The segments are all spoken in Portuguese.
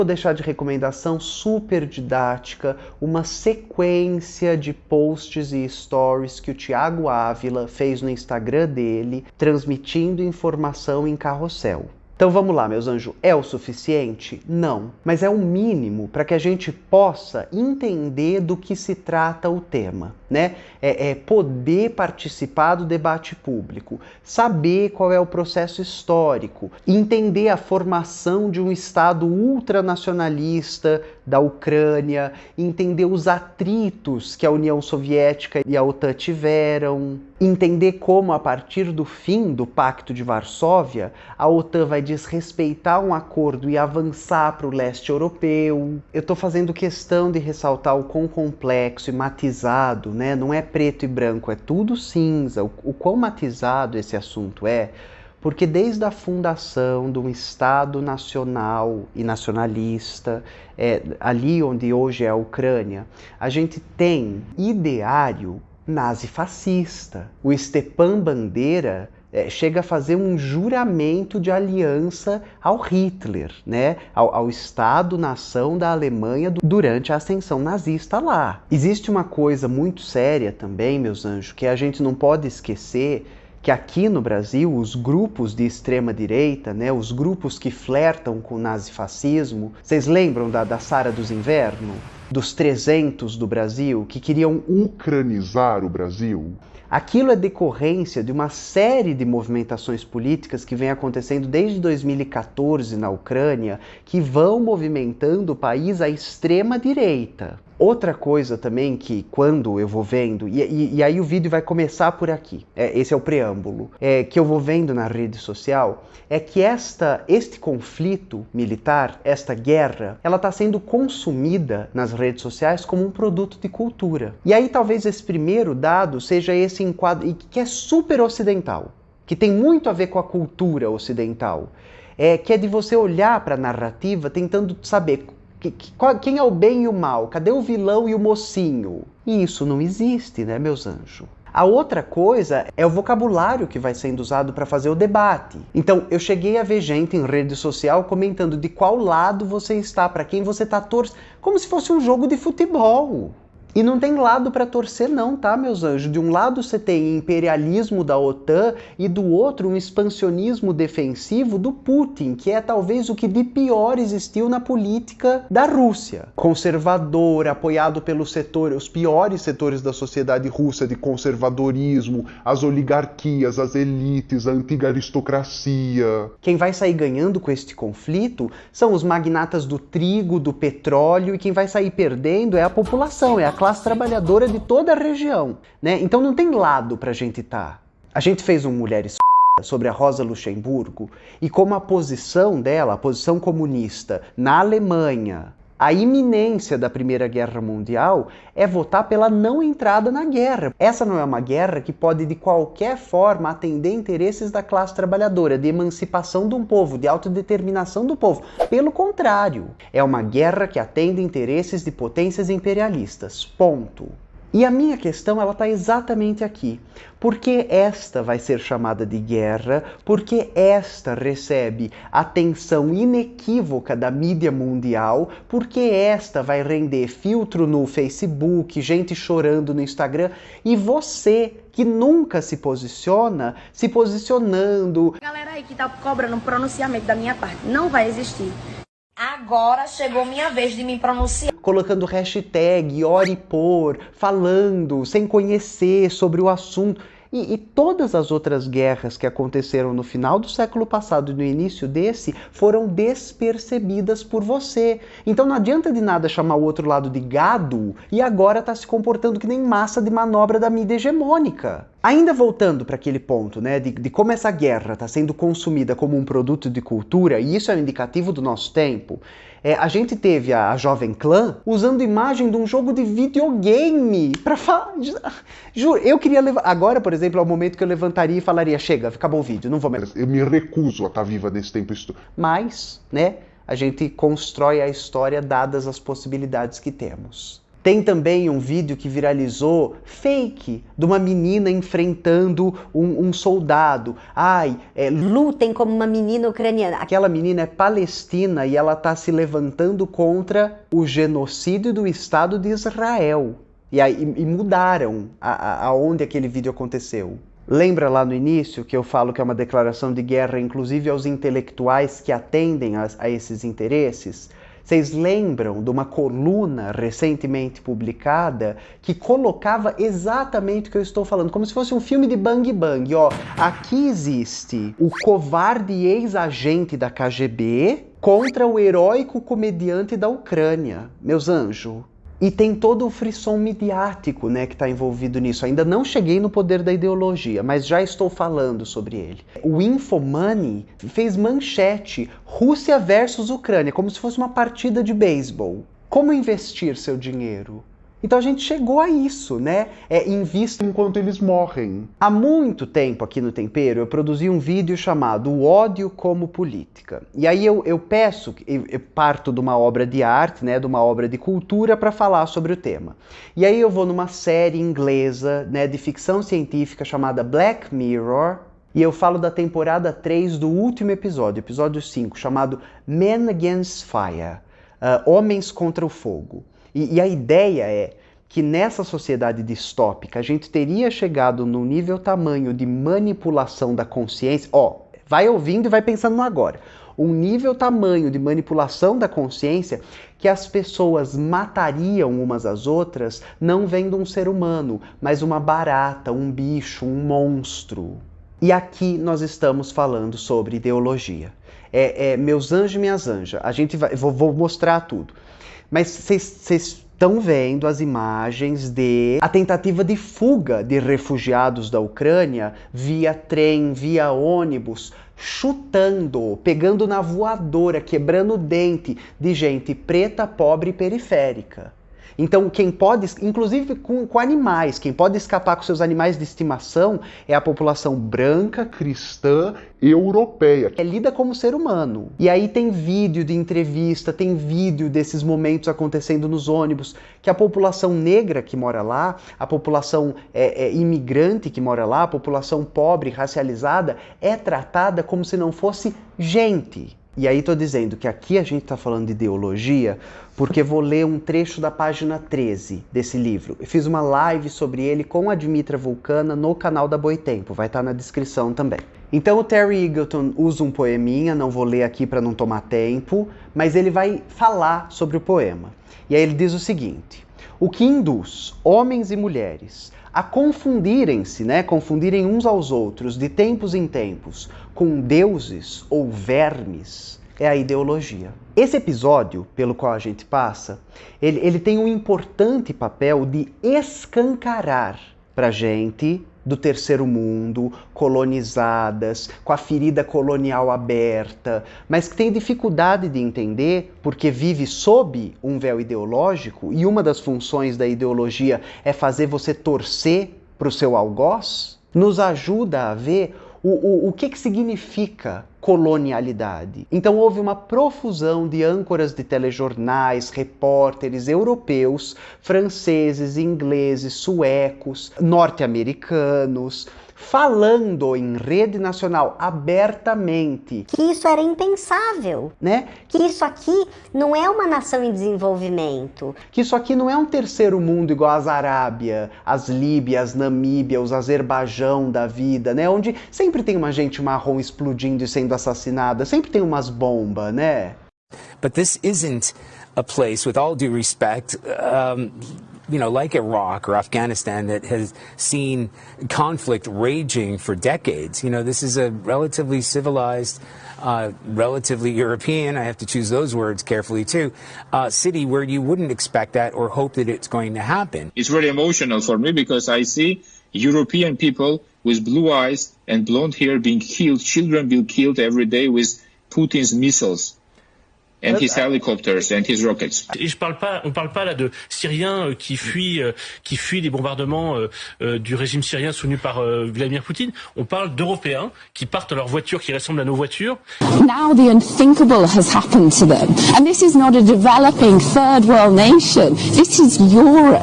Vou deixar de recomendação super didática uma sequência de posts e stories que o Thiago Ávila fez no Instagram dele, transmitindo informação em carrossel. Então vamos lá, meus anjos, é o suficiente? Não, mas é o mínimo para que a gente possa entender do que se trata o tema, né? É poder participar do debate público, saber qual é o processo histórico, entender a formação de um Estado ultranacionalista da Ucrânia, entender os atritos que a União Soviética e a OTAN tiveram, entender como, a partir do fim do Pacto de Varsóvia, a OTAN vai desrespeitar um acordo e avançar para o leste europeu. Eu estou fazendo questão de ressaltar o quão complexo e matizado, né? Não é preto e branco, é tudo cinza. O quão matizado esse assunto é, porque desde a fundação de um Estado nacional e nacionalista, ali onde hoje é a Ucrânia, a gente tem ideário nazi-fascista. O Stepan Bandeira chega a fazer um juramento de aliança ao Hitler, né? ao Estado-nação da Alemanha durante a ascensão nazista lá. Existe uma coisa muito séria também, meus anjos, que a gente não pode esquecer, que aqui no Brasil os grupos de extrema-direita, né, os grupos que flertam com o nazifascismo, vocês lembram da Sara dos Inverno? Dos 300 do Brasil, que queriam ucranizar o Brasil? Aquilo é decorrência de uma série de movimentações políticas que vem acontecendo desde 2014 na Ucrânia, que vão movimentando o país à extrema-direita. Outra coisa também que, quando eu vou vendo, e aí o vídeo vai começar por aqui, esse é o preâmbulo, que eu vou vendo na rede social, é que este conflito militar, esta guerra, ela está sendo consumida nas redes sociais como um produto de cultura. E aí talvez esse primeiro dado seja esse enquadro, que é super ocidental, que tem muito a ver com a cultura ocidental, que é de você olhar para a narrativa tentando saber quem é o bem e o mal, cadê o vilão e o mocinho? E isso não existe, né, meus anjos? A outra coisa é o vocabulário que vai sendo usado para fazer o debate. Então, eu cheguei a ver gente em rede social comentando de qual lado você está, para quem você está torcendo, como se fosse um jogo de futebol. E não tem lado para torcer não, tá, meus anjos? De um lado você tem imperialismo da OTAN e do outro um expansionismo defensivo do Putin, que é talvez o que de pior existiu na política da Rússia. Conservador, apoiado pelos setores, os piores setores da sociedade russa, de conservadorismo, as oligarquias, as elites, a antiga aristocracia. Quem vai sair ganhando com este conflito são os magnatas do trigo, do petróleo, e quem vai sair perdendo é a população, é a classe trabalhadora de toda a região, né? Então não tem lado pra gente estar. A gente fez um Mulheres sobre a Rosa Luxemburgo e como a posição dela, a posição comunista na Alemanha, a iminência da Primeira Guerra Mundial é votar pela não entrada na guerra. Essa não é uma guerra que pode de qualquer forma atender interesses da classe trabalhadora, de emancipação de um povo, de autodeterminação do povo. Pelo contrário, é uma guerra que atende interesses de potências imperialistas. Ponto. E a minha questão, ela está exatamente aqui. Por que esta vai ser chamada de guerra? Porque esta recebe atenção inequívoca da mídia mundial? Porque esta vai render filtro no Facebook, gente chorando no Instagram? E você, que nunca se posiciona, se posicionando... Galera aí que tá cobrando um pronunciamento da minha parte, não vai existir. Agora chegou minha vez de me pronunciar. Colocando hashtag, ore por, falando, sem conhecer sobre o assunto. E todas as outras guerras que aconteceram no final do século passado e no início desse foram despercebidas por você. Então não adianta de nada chamar o outro lado de gado e agora está se comportando que nem massa de manobra da mídia hegemônica. Ainda voltando para aquele ponto, né, de como essa guerra está sendo consumida como um produto de cultura, e isso é um indicativo do nosso tempo, a gente teve a Jovem Clã usando imagem de um jogo de videogame para falar... Juro, eu queria levar... Agora, por exemplo, é o momento que eu levantaria e falaria, chega, acabou o vídeo, não vou mais... Eu me recuso a estar viva nesse tempo. Mas, né, a gente constrói a história dadas as possibilidades que temos. Tem também um vídeo que viralizou, fake, de uma menina enfrentando um soldado. Lutem como uma menina ucraniana. Aquela menina é palestina e ela está se levantando contra o genocídio do Estado de Israel. E mudaram aonde aquele vídeo aconteceu. Lembra lá no início que eu falo que é uma declaração de guerra, inclusive aos intelectuais que atendem a esses interesses? Vocês lembram de uma coluna recentemente publicada que colocava exatamente o que eu estou falando, como se fosse um filme de Bang Bang. Ó, aqui existe o covarde ex-agente da KGB contra o heróico comediante da Ucrânia. Meus anjos. E tem todo o frisson midiático, né, que está envolvido nisso. Ainda não cheguei no poder da ideologia, mas já estou falando sobre ele. O Infomoney fez manchete: Rússia versus Ucrânia, como se fosse uma partida de beisebol. Como investir seu dinheiro? Então a gente chegou a isso, né? Invista enquanto eles morrem. Há muito tempo aqui no Tempero eu produzi um vídeo chamado O Ódio como Política. E aí eu parto de uma obra de arte, né, de uma obra de cultura para falar sobre o tema. E aí eu vou numa série inglesa, né, de ficção científica chamada Black Mirror, e eu falo da temporada 3 do último episódio 5, chamado Men Against Fire, Homens contra o Fogo. E a ideia é que nessa sociedade distópica a gente teria chegado num nível tamanho de manipulação da consciência. Vai ouvindo e vai pensando no agora. Um nível tamanho de manipulação da consciência que as pessoas matariam umas às outras não vendo um ser humano, mas uma barata, um bicho, um monstro. E aqui nós estamos falando sobre ideologia. Meus anjos e minhas anjas, vou mostrar tudo. Mas vocês estão vendo as imagens a tentativa de fuga de refugiados da Ucrânia via trem, via ônibus, chutando, pegando na voadora, quebrando o dente de gente preta, pobre e periférica. Então, quem pode, inclusive com animais, quem pode escapar com seus animais de estimação é a população branca, cristã, europeia. É lida como ser humano. E aí tem vídeo de entrevista, tem vídeo desses momentos acontecendo nos ônibus, que a população negra que mora lá, a população imigrante que mora lá, a população pobre, racializada, é tratada como se não fosse gente. E aí tô dizendo que aqui a gente tá falando de ideologia porque vou ler um trecho da página 13 desse livro. Eu fiz uma live sobre ele com a Dimitra Vulcana no canal da Boitempo, vai estar na descrição também. Então o Terry Eagleton usa um poeminha, não vou ler aqui para não tomar tempo, mas ele vai falar sobre o poema. E aí ele diz o seguinte: o que induz homens e mulheres a confundirem-se, né, confundirem uns aos outros de tempos em tempos com deuses ou vermes, é a ideologia. Esse episódio, pelo qual a gente passa, ele tem um importante papel de escancarar pra gente do terceiro mundo, colonizadas, com a ferida colonial aberta, mas que tem dificuldade de entender porque vive sob um véu ideológico, e uma das funções da ideologia é fazer você torcer para o seu algoz, nos ajuda a ver o que significa colonialidade. Então houve uma profusão de âncoras de telejornais, repórteres europeus, franceses, ingleses, suecos, norte-americanos, falando em rede nacional abertamente que isso era impensável, né? Que isso aqui não é uma nação em desenvolvimento. Que isso aqui não é um terceiro mundo igual as Arábia, as Líbia, as Namíbia, os Azerbaijão da vida, né? Onde sempre tem uma gente marrom explodindo e sendo assassinada, sempre tem umas bombas, né? But this isn't a place, with all due respect, like Iraq or Afghanistan, that has seen conflict raging for decades. This is a relatively civilized, relatively European, I have to choose those words carefully too, city where you wouldn't expect that or hope that it's going to happen. It's really emotional for me because I see European people with blue eyes and blonde hair being killed, children being killed every day with Putin's missiles. and his helicopters and his rockets. Et on parle pas là de Syriens qui fuient les bombardements du régime syrien soutenu par Vladimir Poutine. On parle d'Européens qui partent à leurs voitures qui ressemblent à nos voitures. Now the unthinkable has happened to them. And this is not a developing third world nation. This is Europe.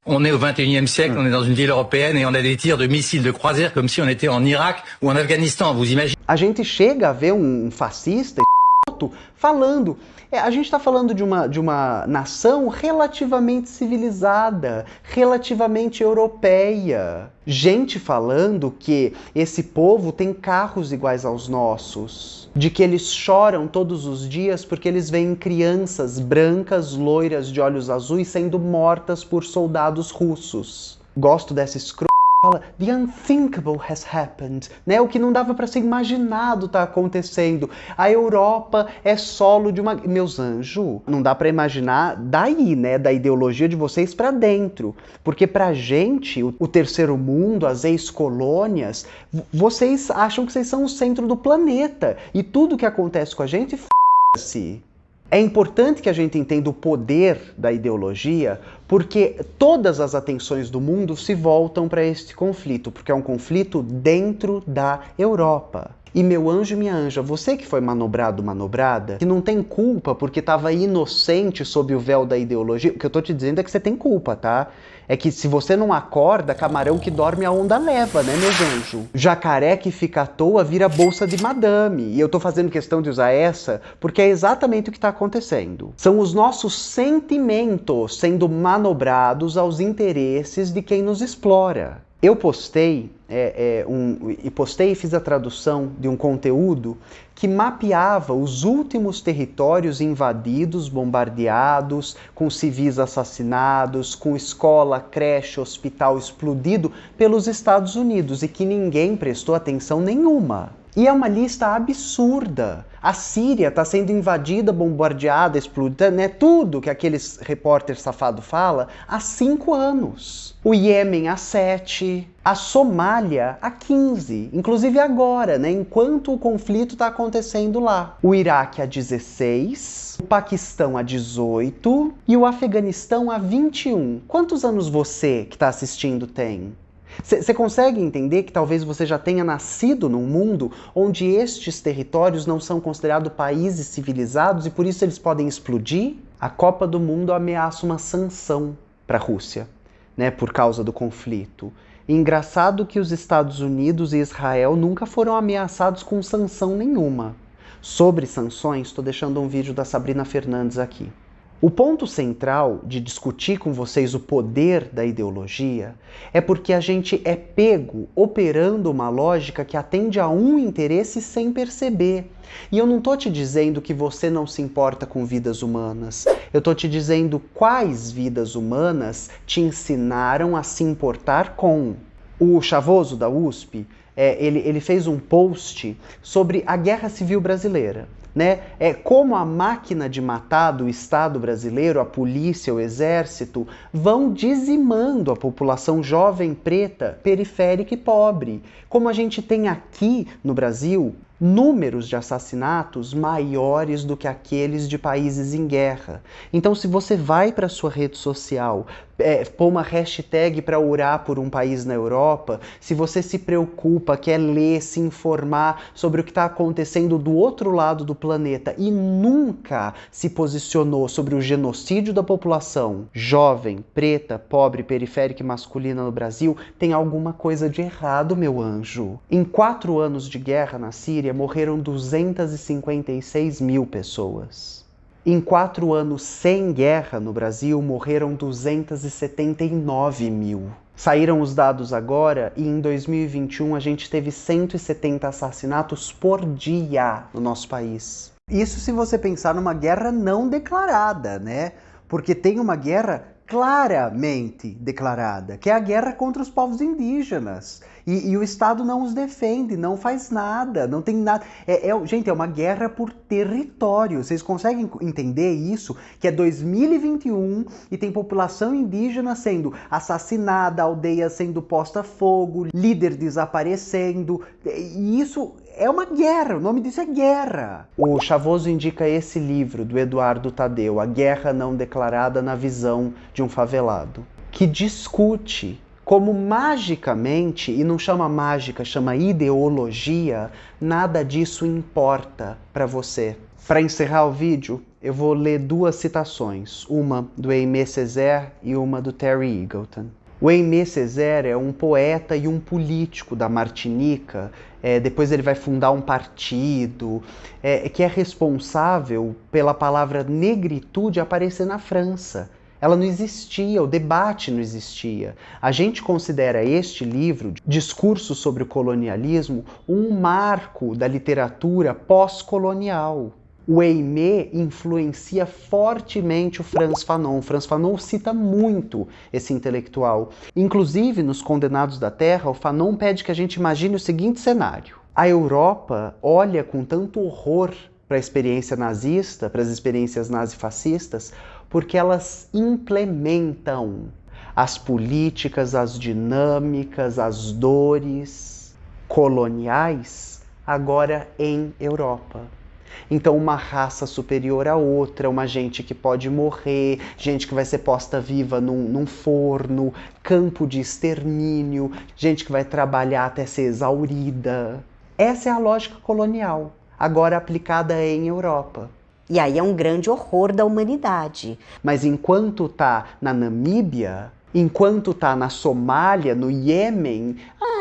On est au 21e siècle, on est dans une ville européenne et on a des tirs de missiles de croisière comme si on était en Irak ou en Afghanistan, vous imaginez? A gente chega a ver um fascista falando. A gente está falando de uma nação relativamente civilizada, relativamente europeia. Gente falando que esse povo tem carros iguais aos nossos. De que eles choram todos os dias porque eles veem crianças brancas, loiras, de olhos azuis sendo mortas por soldados russos. Gosto dessa fala, the unthinkable has happened, né? O que não dava para ser imaginado tá acontecendo. A Europa é solo de uma... Meus anjos, não dá para imaginar daí, né? Da ideologia de vocês para dentro. Porque pra gente, o terceiro mundo, as ex-colônias, vocês acham que vocês são o centro do planeta. E tudo que acontece com a gente, f***se. É importante que a gente entenda o poder da ideologia, porque todas as atenções do mundo se voltam para este conflito, porque é um conflito dentro da Europa. E meu anjo e minha anja, você que foi manobrado, manobrada, que não tem culpa porque estava inocente sob o véu da ideologia, o que eu tô te dizendo é que você tem culpa, tá? É que se você não acorda, camarão que dorme a onda leva, né, meus anjos? Jacaré que fica à toa vira bolsa de madame. E eu tô fazendo questão de usar essa porque é exatamente o que está acontecendo. São os nossos sentimentos sendo manobrados aos interesses de quem nos explora. Eu postei e fiz a tradução de um conteúdo que mapeava os últimos territórios invadidos, bombardeados, com civis assassinados, com escola, creche, hospital explodido pelos Estados Unidos e que ninguém prestou atenção nenhuma. E é uma lista absurda. A Síria está sendo invadida, bombardeada, explodida, né? Tudo que aqueles repórteres safados falam há 5 anos. O Iêmen há 7, a Somália há 15, inclusive agora, né? Enquanto o conflito está acontecendo lá. O Iraque há 16, o Paquistão há 18 e o Afeganistão há 21. Quantos anos você que está assistindo tem? Você consegue entender que talvez você já tenha nascido num mundo onde estes territórios não são considerados países civilizados e por isso eles podem explodir? A Copa do Mundo ameaça uma sanção para a Rússia, né, por causa do conflito. E engraçado que os Estados Unidos e Israel nunca foram ameaçados com sanção nenhuma. Sobre sanções, estou deixando um vídeo da Sabrina Fernandes aqui. O ponto central de discutir com vocês o poder da ideologia é porque a gente é pego operando uma lógica que atende a um interesse sem perceber. E eu não estou te dizendo que você não se importa com vidas humanas. Eu estou te dizendo quais vidas humanas te ensinaram a se importar com. O Chavoso da USP, ele fez um post sobre a Guerra Civil Brasileira. Né? Como a máquina de matar do Estado brasileiro, a polícia, o exército, vão dizimando a população jovem, preta, periférica e pobre. Como a gente tem aqui no Brasil números de assassinatos maiores do que aqueles de países em guerra. Então, se você vai para a sua rede social, pôr uma hashtag para orar por um país na Europa, se você se preocupa, quer ler, se informar sobre o que está acontecendo do outro lado do planeta e nunca se posicionou sobre o genocídio da população jovem, preta, pobre, periférica e masculina no Brasil, tem alguma coisa de errado, meu anjo. Em 4 anos de guerra na Síria, morreram 256 mil pessoas. Em 4 anos sem guerra no Brasil, morreram 279 mil. Saíram os dados agora e em 2021 a gente teve 170 assassinatos por dia no nosso país. Isso se você pensar numa guerra não declarada, né? Porque tem uma guerra claramente declarada, que é a guerra contra os povos indígenas. E o Estado não os defende, não faz nada, não tem nada. Gente, é uma guerra por território. Vocês conseguem entender isso? Que é 2021 e tem população indígena sendo assassinada, aldeia sendo posta a fogo, líder desaparecendo. E isso É uma guerra, o nome disso é guerra. O Chavoso indica esse livro do Eduardo Tadeu, A Guerra Não Declarada na Visão de um Favelado, que discute como magicamente, e não chama mágica, chama ideologia, nada disso importa para você. Para encerrar o vídeo, eu vou ler duas citações, uma do Aimé Césaire e uma do Terry Eagleton. O Aimé Césaire é um poeta e um político da Martinica, depois ele vai fundar um partido, que é responsável pela palavra negritude aparecer na França. Ela não existia, o debate não existia. A gente considera este livro, Discurso sobre o Colonialismo, um marco da literatura pós-colonial. O Aimé influencia fortemente o Frantz Fanon. O Frantz Fanon cita muito esse intelectual. Inclusive, nos Condenados da Terra, o Fanon pede que a gente imagine o seguinte cenário. A Europa olha com tanto horror para a experiência nazista, para as experiências nazifascistas, porque elas implementam as políticas, as dinâmicas, as dores coloniais agora em Europa. Então uma raça superior à outra, uma gente que pode morrer, gente que vai ser posta viva num forno, campo de extermínio, gente que vai trabalhar até ser exaurida. Essa é a lógica colonial, agora aplicada em Europa. E aí é um grande horror da humanidade. Mas enquanto tá na Namíbia, enquanto tá na Somália, no Iêmen...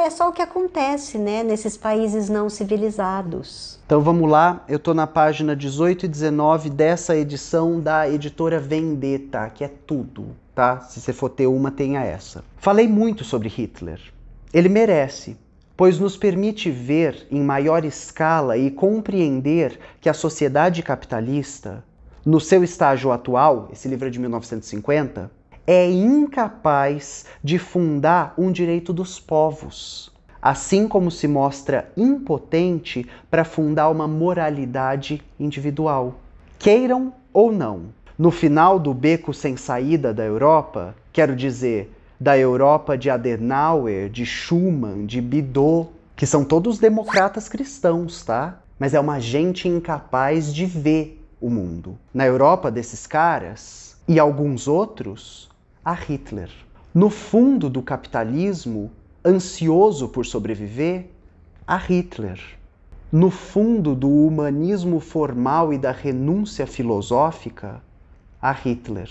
é só o que acontece, né, nesses países não civilizados. Então vamos lá, eu tô na página 18 e 19 dessa edição da editora Vendetta, que é tudo, tá? Se você for ter uma, tenha essa. Falei muito sobre Hitler. Ele merece, pois nos permite ver em maior escala e compreender que a sociedade capitalista, no seu estágio atual, esse livro é de 1950, é incapaz de fundar um direito dos povos, assim como se mostra impotente para fundar uma moralidade individual. Queiram ou não, no final do beco sem saída da Europa, quero dizer, da Europa de Adenauer, de Schuman, de Bidault, que são todos democratas cristãos, tá? Mas é uma gente incapaz de ver o mundo. Na Europa desses caras, e alguns outros, há Hitler. No fundo do capitalismo, ansioso por sobreviver, há Hitler. No fundo do humanismo formal e da renúncia filosófica, há Hitler.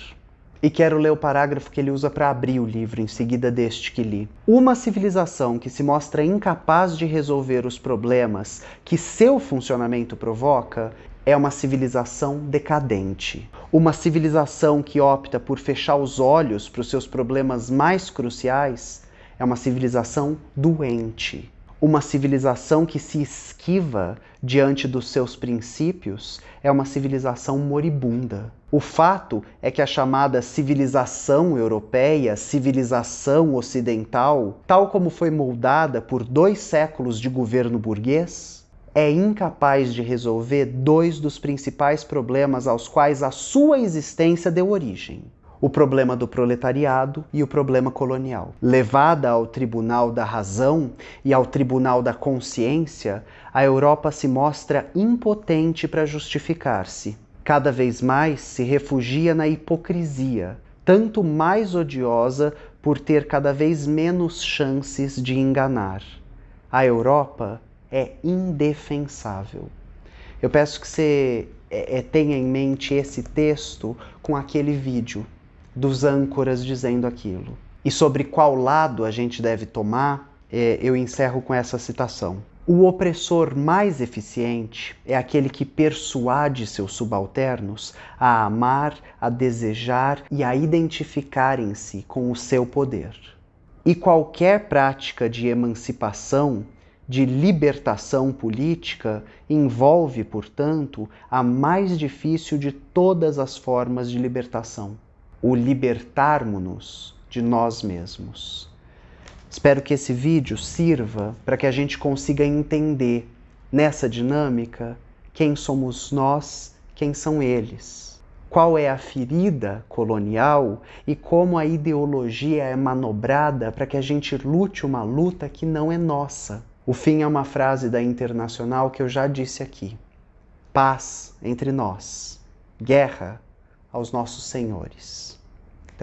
E quero ler o parágrafo que ele usa para abrir o livro, em seguida deste que li. Uma civilização que se mostra incapaz de resolver os problemas que seu funcionamento provoca é uma civilização decadente. Uma civilização que opta por fechar os olhos para os seus problemas mais cruciais é uma civilização doente. Uma civilização que se esquiva diante dos seus princípios é uma civilização moribunda. O fato é que a chamada civilização europeia, civilização ocidental, tal como foi moldada por 2 séculos de governo burguês, é incapaz de resolver 2 dos principais problemas aos quais a sua existência deu origem: o problema do proletariado e o problema colonial. Levada ao tribunal da razão e ao tribunal da consciência, a Europa se mostra impotente para justificar-se. Cada vez mais se refugia na hipocrisia, tanto mais odiosa por ter cada vez menos chances de enganar. A Europa é indefensável. Eu peço que você tenha em mente esse texto com aquele vídeo dos âncoras dizendo aquilo. E sobre qual lado a gente deve tomar, eu encerro com essa citação. O opressor mais eficiente é aquele que persuade seus subalternos a amar, a desejar e a identificarem-se com o seu poder. E qualquer prática de emancipação, de libertação política, envolve, portanto, a mais difícil de todas as formas de libertação: o libertarmos-nos de nós mesmos. Espero que esse vídeo sirva para que a gente consiga entender, nessa dinâmica, quem somos nós, quem são eles. Qual é a ferida colonial e como a ideologia é manobrada para que a gente lute uma luta que não é nossa. O fim é uma frase da Internacional que eu já disse aqui. Paz entre nós, guerra aos nossos senhores.